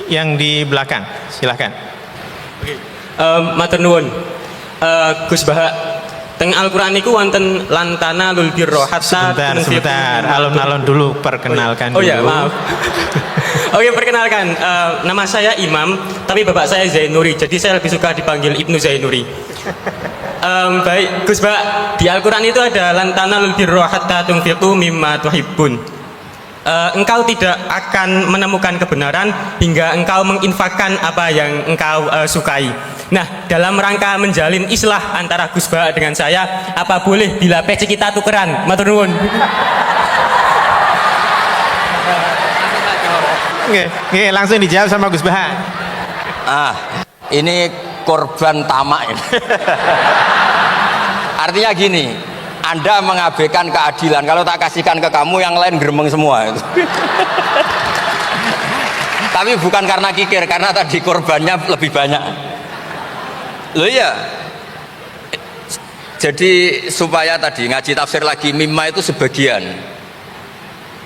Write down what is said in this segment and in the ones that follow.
Yang di belakang, silahkan. Matur nuwun. Gus Baha, teng Al-Qur'an niku wonten lantana lul birro hatta Sebentar, alun-alun dulu, perkenalkan dulu. Oh ya, maaf. Oke, perkenalkan, nama saya Imam, tapi bapak saya Zainuri, jadi saya lebih suka dipanggil Ibnu Zainuri. Baik, Gus Baha, di Al-Qur'an itu ada lantana lul birro hatta tunfiqu mimma tuhibbun. Engkau tidak akan menemukan kebenaran hingga engkau menginfakkan apa yang engkau sukai. Nah, dalam rangka menjalin islah antara Gus Baha dengan saya, apa boleh bila peci kita tukeran? Matur nuwun. Oke, langsung dijawab sama Gus Baha. Ini korban tamak ini. Artinya gini, Anda mengabaikan keadilan. Kalau tak kasihkan ke kamu, yang lain geremeng semua. Tapi bukan karena kikir, karena tadi korbannya lebih banyak. Loh iya. Jadi supaya tadi ngaji tafsir lagi, mimma itu sebagian.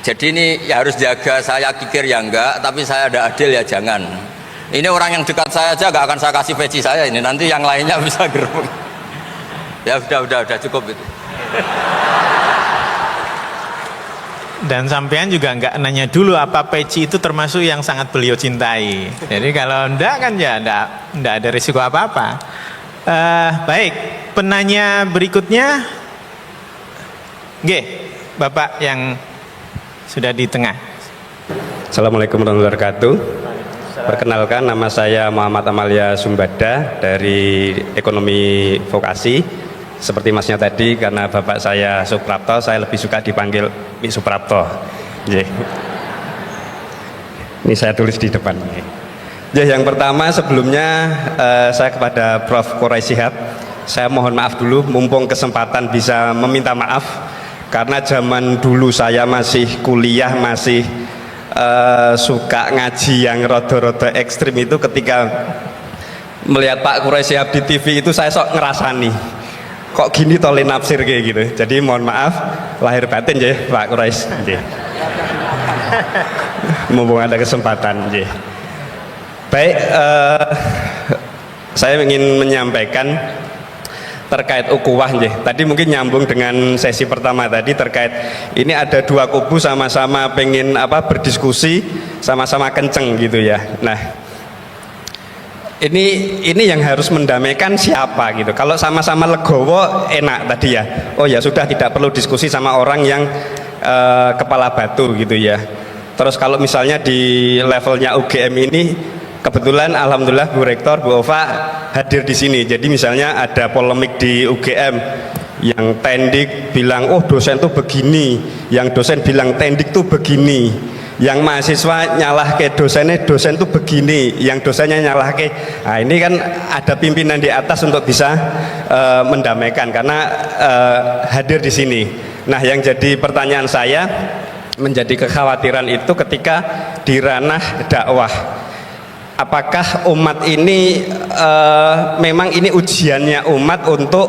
Jadi ini ya harus jaga, saya kikir ya enggak, tapi saya ada adil ya jangan. Ini orang yang dekat saya aja enggak akan saya kasih peci saya ini, nanti yang lainnya bisa geremeng. Ya udah cukup itu. Dan sampean juga nggak nanya dulu apa peci itu termasuk yang sangat beliau cintai. Jadi kalau enggak kan ya enggak ada risiko apa-apa. Baik, penanya berikutnya, Bapak yang sudah di tengah. Assalamualaikum warahmatullahi wabarakatuh. Perkenalkan, nama saya Muhammad Amalia Sumbada dari Ekonomi Vokasi. Seperti masnya tadi, karena bapak saya Suprapto, saya lebih suka dipanggil Mik Suprapto. Ini saya tulis di depan. Yang pertama, sebelumnya saya kepada Prof. Quraisy Shihab, saya mohon maaf dulu, mumpung kesempatan bisa meminta maaf, karena zaman dulu saya masih kuliah, masih suka ngaji yang rodo-rodo ekstrim itu, ketika melihat Pak Quraisy Shihab di TV itu saya sok ngerasani kok gini tolin nafsir kayak gitu. Jadi mohon maaf lahir batin ya Pak Quraisy. Mumpung ada kesempatan. Baik, saya ingin menyampaikan terkait ukhuwah. Tadi mungkin nyambung dengan sesi pertama tadi, terkait ini ada dua kubu sama-sama pengen berdiskusi, sama-sama kenceng gitu ya. Nah, ini yang harus mendamaikan siapa gitu. Kalau sama-sama legowo enak tadi ya. Oh ya sudah, tidak perlu diskusi sama orang yang kepala batu gitu ya. Terus kalau misalnya di levelnya UGM ini, kebetulan alhamdulillah Bu Rektor, Bu Ova hadir di sini. Jadi misalnya ada polemik di UGM, yang tendik bilang oh dosen tuh begini, yang dosen bilang tendik tuh begini, yang mahasiswa nyalah ke dosennya, dosen tuh begini, yang dosennya nyalah ke. Nah, ini kan ada pimpinan di atas untuk bisa mendamaikan, karena hadir di sini. Nah, yang jadi pertanyaan saya, menjadi kekhawatiran itu ketika di ranah dakwah, apakah umat ini memang ini ujiannya umat untuk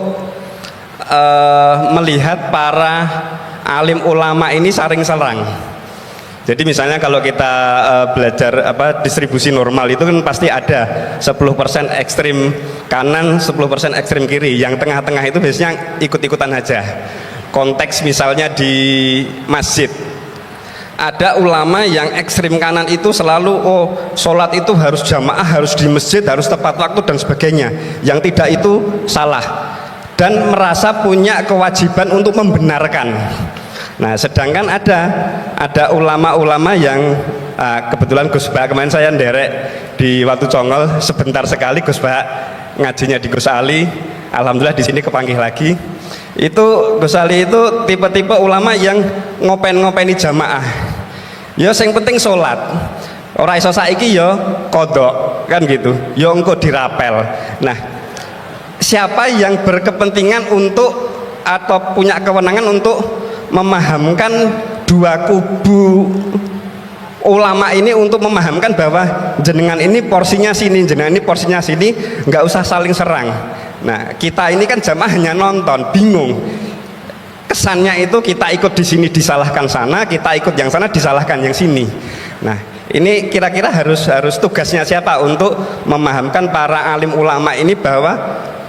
melihat para alim ulama ini saling serang. Jadi misalnya kalau kita belajar distribusi normal itu kan pasti ada 10% ekstrim kanan, 10% ekstrim kiri. Yang tengah-tengah itu biasanya ikut-ikutan aja. Konteks misalnya di masjid, ada ulama yang ekstrim kanan itu selalu sholat itu harus jamaah, harus di masjid, harus tepat waktu dan sebagainya. Yang tidak itu salah, dan merasa punya kewajiban untuk membenarkan. Nah, sedangkan ada ulama-ulama yang kebetulan Gus Baha kemarin saya nderek di Watu Congol sebentar sekali, Gus Baha ngajinya di Gus Ali, alhamdulillah di sini kepanggih lagi. Itu Gus Ali itu tipe-tipe ulama yang ngopen-ngopeni jamaah. Ya sing penting sholat. Ora iso saiki ya kodok kan gitu. Ya engko dirapel. Nah, siapa yang berkepentingan untuk atau punya kewenangan untuk memahamkan dua kubu ulama ini, untuk memahamkan bahwa jenengan ini porsinya sini, jenengan ini porsinya sini, nggak usah saling serang. Nah, kita ini kan jamaah hanya nonton, bingung. Kesannya itu kita ikut di sini disalahkan sana, kita ikut yang sana disalahkan yang sini. Nah, Ini kira-kira harus tugasnya siapa untuk memahamkan para alim ulama ini bahwa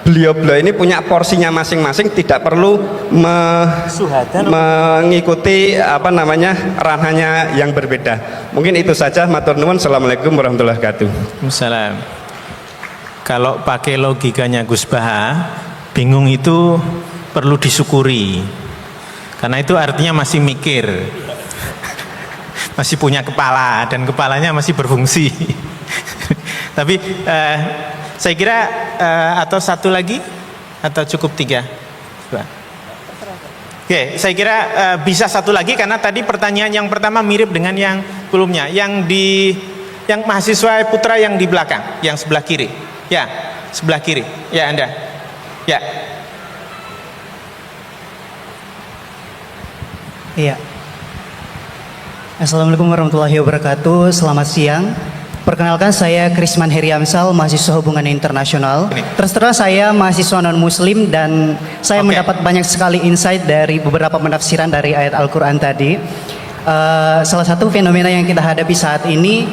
beliau-beliau ini punya porsinya masing-masing, tidak perlu mengikuti ranahnya yang berbeda. Mungkin itu saja. Matur nuwun. Assalamualaikum warahmatullahi wabarakatuh. Waalaikumsalam. Kalau pakai logikanya Gus Baha, bingung itu perlu disyukuri, karena itu artinya masih mikir, masih punya kepala, dan kepalanya masih berfungsi. Tapi saya kira atau satu lagi atau cukup tiga? Oke, saya kira bisa satu lagi, karena tadi pertanyaan yang pertama mirip dengan yang sebelumnya, yang mahasiswa putra yang di belakang, yang sebelah kiri. Ya, sebelah kiri. Ya, Anda. Ya. Iya. Assalamualaikum warahmatullahi wabarakatuh. Selamat siang. Perkenalkan, saya Krisman Heriamsal, mahasiswa hubungan internasional. Terus terang saya mahasiswa non muslim, dan saya mendapat banyak sekali insight dari beberapa penafsiran dari ayat Al-Quran tadi. Salah satu fenomena yang kita hadapi saat ini,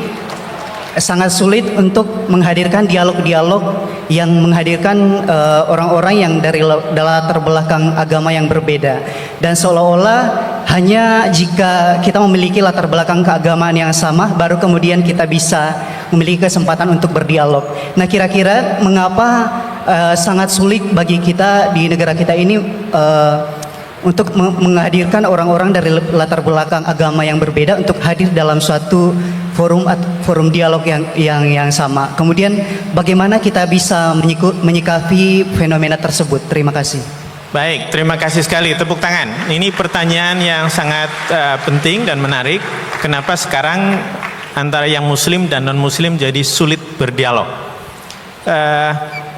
sangat sulit untuk menghadirkan dialog-dialog yang menghadirkan orang-orang yang dari latar belakang agama yang berbeda, dan seolah-olah hanya jika kita memiliki latar belakang keagamaan yang sama, baru kemudian kita bisa memiliki kesempatan untuk berdialog. Nah, kira-kira mengapa sangat sulit bagi kita di negara kita ini untuk menghadirkan orang-orang dari latar belakang agama yang berbeda untuk hadir dalam suatu forum dialog yang sama. Kemudian bagaimana kita bisa menyikapi fenomena tersebut? Terima kasih. Baik, terima kasih sekali, tepuk tangan. Ini pertanyaan yang sangat penting dan menarik. Kenapa sekarang antara yang muslim dan non muslim jadi sulit berdialog?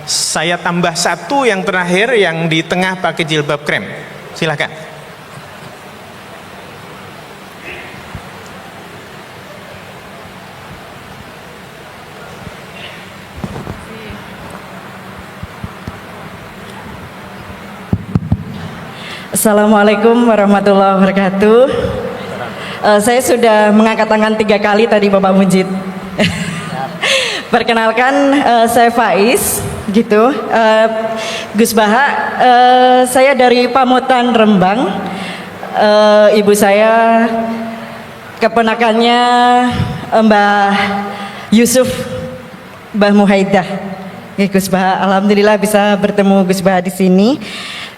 Saya tambah satu yang terakhir, yang di tengah pakai jilbab krem. Silakan. Assalamualaikum warahmatullahi wabarakatuh. Saya sudah mengangkat tangan 3 kali tadi, Bapak Mujid. Perkenalkan, saya Faiz, gitu. Gus Baha, saya dari Pamutan, Rembang. Ibu saya keponakannya Mbah Yusuf, Mbah Muhaidah. Gus Baha, alhamdulillah bisa bertemu Gus Baha di sini.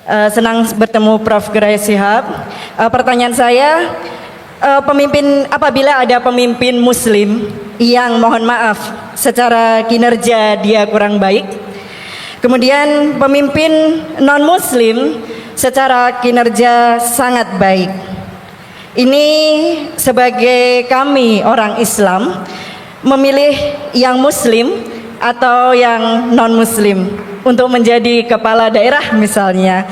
Senang bertemu Prof. Gerai Shihab. Pertanyaan saya, apabila ada pemimpin muslim yang mohon maaf secara kinerja dia kurang baik, kemudian pemimpin non muslim secara kinerja sangat baik, ini sebagai kami orang Islam memilih yang muslim atau yang non muslim untuk menjadi kepala daerah misalnya,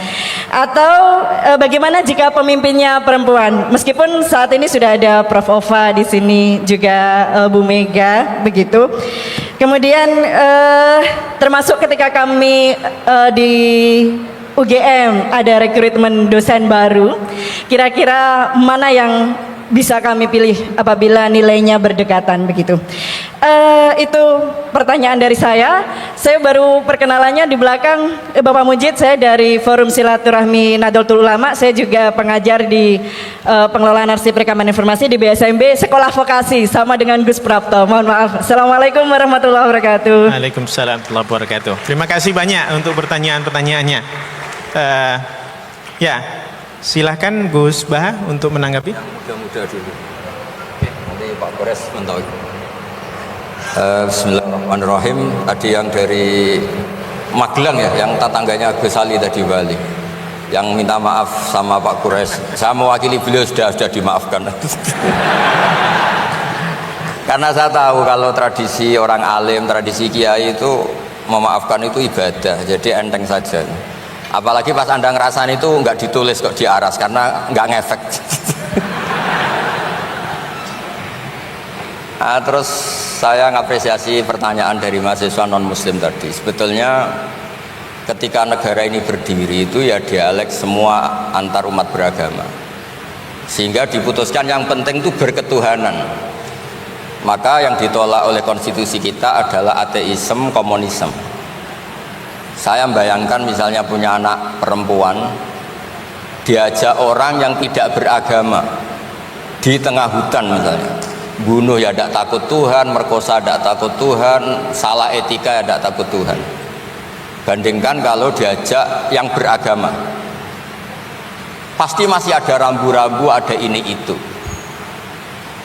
atau bagaimana jika pemimpinnya perempuan? Meskipun saat ini sudah ada Prof. Ova di sini, juga Bu Mega, begitu. Kemudian termasuk ketika kami di UGM ada rekrutmen dosen baru, kira-kira mana yang bisa kami pilih apabila nilainya berdekatan, begitu. Itu pertanyaan dari saya. Saya baru perkenalannya di belakang Bapak Mujid, saya dari Forum Silaturahmi Nahdlatul Ulama. Saya juga pengajar di pengelolaan arsip rekaman informasi di BSMB Sekolah Vokasi, sama dengan Gus Prapto. Mohon maaf. Assalamualaikum warahmatullahi wabarakatuh. Waalaikumsalam warahmatullahi wabarakatuh. Terima kasih banyak untuk pertanyaan-pertanyaannya. Ya, silahkan Gus Baha untuk menanggapi. Mudah-mudah dulu. Oke, nanti Pak Kores mentok. Bismillahirrahmanirrahim. Tadi yang dari Magelang ya, yang tetangganya Gus Ali tadi Bali, yang minta maaf sama Pak Kures. Saya mewakili beliau, sudah dimaafkan. Karena saya tahu kalau tradisi orang alim, tradisi kiai itu memaafkan itu ibadah, jadi enteng saja. Apalagi pas Anda ngerasain itu nggak ditulis kok, diaras, karena nggak ngefek. Nah, terus saya ngapresiasi pertanyaan dari mahasiswa non muslim tadi. Sebetulnya ketika negara ini berdiri itu ya dialek semua antar umat beragama, sehingga diputuskan yang penting itu berketuhanan. Maka yang ditolak oleh konstitusi kita adalah ateisme, komunisme. Saya bayangkan misalnya punya anak perempuan, diajak orang yang tidak beragama di tengah hutan misalnya, bunuh ya tidak takut Tuhan, merkosa tidak takut Tuhan, salah etika ya tidak takut Tuhan. Bandingkan kalau diajak yang beragama, pasti masih ada rambu-rambu, ada ini itu.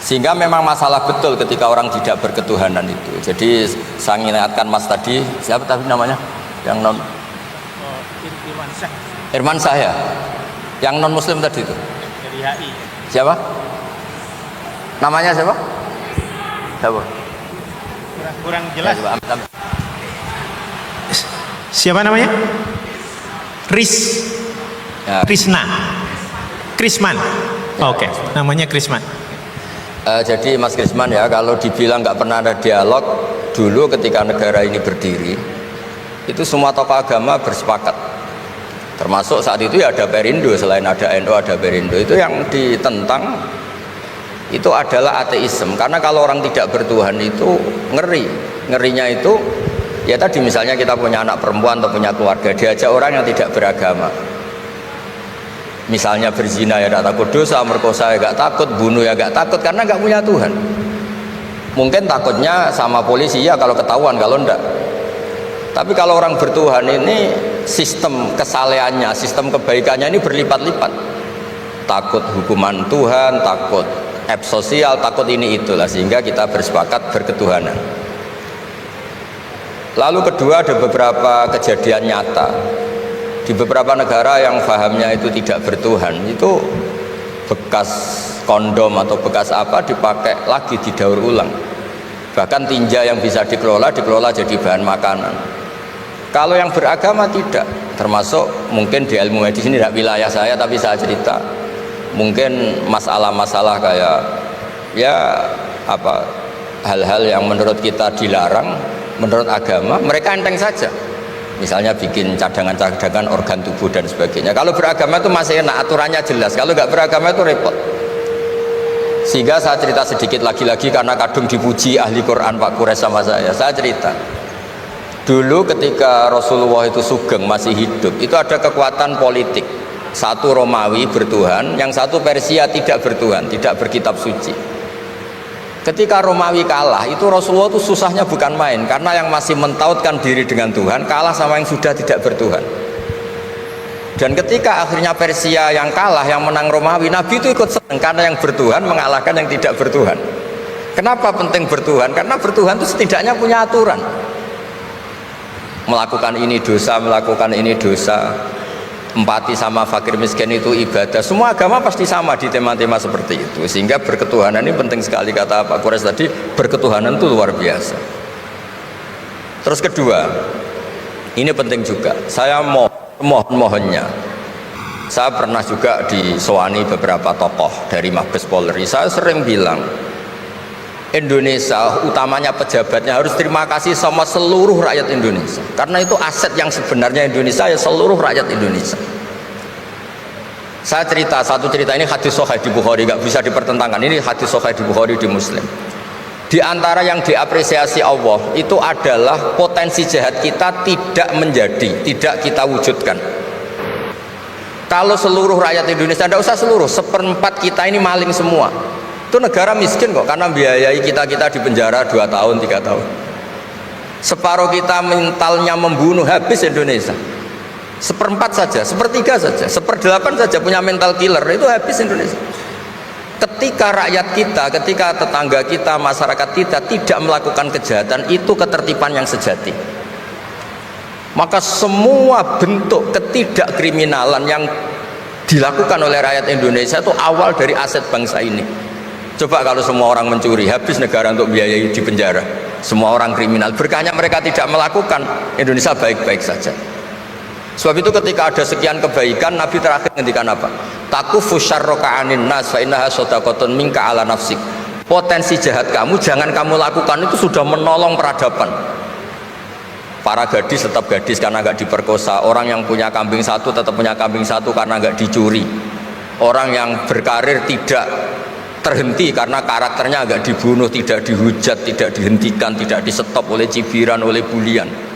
Sehingga memang masalah betul ketika orang tidak berketuhanan itu. Jadi saya ingatkan Mas tadi, siapa tadi namanya? Yang non Irman Syah, yang non muslim tadi itu. Dari HI. Siapa? Namanya siapa? Siapa? Kurang jelas. Ya, coba, ambil. Siapa namanya? Ya. Krisman. Oke, namanya Krisman. Jadi Mas Krisman ya, kalau dibilang nggak pernah ada dialog dulu ketika negara ini berdiri, itu semua tokoh agama bersepakat. Termasuk saat itu ya ada Perindo, selain ada NU ada Perindo. Itu yang ditentang itu adalah ateisme. Karena kalau orang tidak bertuhan itu ngerinya itu ya tadi misalnya kita punya anak perempuan atau punya keluarga, diajak orang yang tidak beragama. Misalnya berzina ya tidak takut dosa, merkosa ya gak takut, bunuh ya gak takut karena gak punya Tuhan. Mungkin takutnya sama polisi ya kalau ketahuan, kalau enggak. Tapi kalau orang bertuhan ini sistem kesalehannya, sistem kebaikannya ini berlipat-lipat. Takut hukuman Tuhan, takut sosial, takut ini itulah, sehingga kita bersepakat berketuhanan. Lalu kedua, ada beberapa kejadian nyata di beberapa negara yang fahamnya itu tidak bertuhan, itu bekas kondom atau bekas apa dipakai lagi, didaur ulang. Bahkan tinja yang bisa dikelola jadi bahan makanan. Kalau yang beragama tidak, termasuk mungkin di ilmu medis ini tidak wilayah saya, tapi saya cerita mungkin masalah-masalah kayak ya apa hal-hal yang menurut kita dilarang, menurut agama mereka enteng saja. Misalnya bikin cadangan-cadangan organ tubuh dan sebagainya. Kalau beragama itu masih enak, aturannya jelas. Kalau nggak beragama itu repot. Sehingga saya cerita sedikit lagi-lagi karena kadung dipuji ahli Quran Pak Kures sama saya. Saya cerita. Dulu ketika Rasulullah itu sugeng masih hidup, itu ada kekuatan politik. Satu Romawi bertuhan, yang satu Persia tidak bertuhan, tidak berkitab suci. Ketika Romawi kalah, itu Rasulullah itu susahnya bukan main, karena yang masih mentautkan diri dengan Tuhan kalah sama yang sudah tidak bertuhan. Dan ketika akhirnya Persia yang kalah, yang menang Romawi, Nabi itu ikut senang karena yang bertuhan mengalahkan yang tidak bertuhan. Kenapa penting bertuhan? Karena bertuhan itu setidaknya punya aturan. Melakukan ini dosa, melakukan ini dosa. Empati sama fakir miskin itu ibadah. Semua agama pasti sama di tema-tema seperti itu. Sehingga berketuhanan ini penting sekali, kata Pak Kures tadi, berketuhanan itu luar biasa. Terus kedua, ini penting juga. Saya mohonnya, saya pernah juga disowani beberapa tokoh dari Mabes Polri. Saya sering bilang, Indonesia, utamanya pejabatnya harus terima kasih sama seluruh rakyat Indonesia, karena itu aset yang sebenarnya Indonesia ya seluruh rakyat Indonesia. Saya cerita satu cerita, ini hadis sahih di Bukhari, nggak bisa dipertentangkan. Ini hadis sahih di Bukhari, di Muslim. Di antara yang diapresiasi Allah itu adalah potensi jahat kita tidak menjadi, tidak kita wujudkan. Kalau seluruh rakyat Indonesia, tidak usah seluruh, 1/4 kita ini maling semua. Itu negara miskin kok, karena biayai kita di penjara 2 tahun 3 tahun. Separuh kita mentalnya membunuh, habis Indonesia. 1/4 saja, 1/3 saja, 1/8 saja punya mental killer, itu habis Indonesia. Ketika rakyat kita, ketika tetangga kita, masyarakat kita tidak melakukan kejahatan, itu ketertiban yang sejati. Maka semua bentuk ketidakkriminalan yang dilakukan oleh rakyat Indonesia itu awal dari aset bangsa ini. Coba kalau semua orang mencuri, habis negara untuk biayai di penjara. Semua orang kriminal, berkahnya mereka tidak melakukan, Indonesia baik-baik saja. Sebab itu ketika ada sekian kebaikan, Nabi terakhir ngendikan apa? Takufu syarroka anin nas fa innaha shadaqatun minka ala nafsik. Potensi jahat kamu jangan kamu lakukan, itu sudah menolong peradaban. Para gadis tetap gadis karena nggak diperkosa. Orang yang punya kambing satu tetap punya kambing satu karena nggak dicuri. Orang yang berkarir tidak terhenti karena karakternya agak dibunuh, tidak dihujat, tidak dihentikan, tidak disetop oleh cibiran, oleh bulian.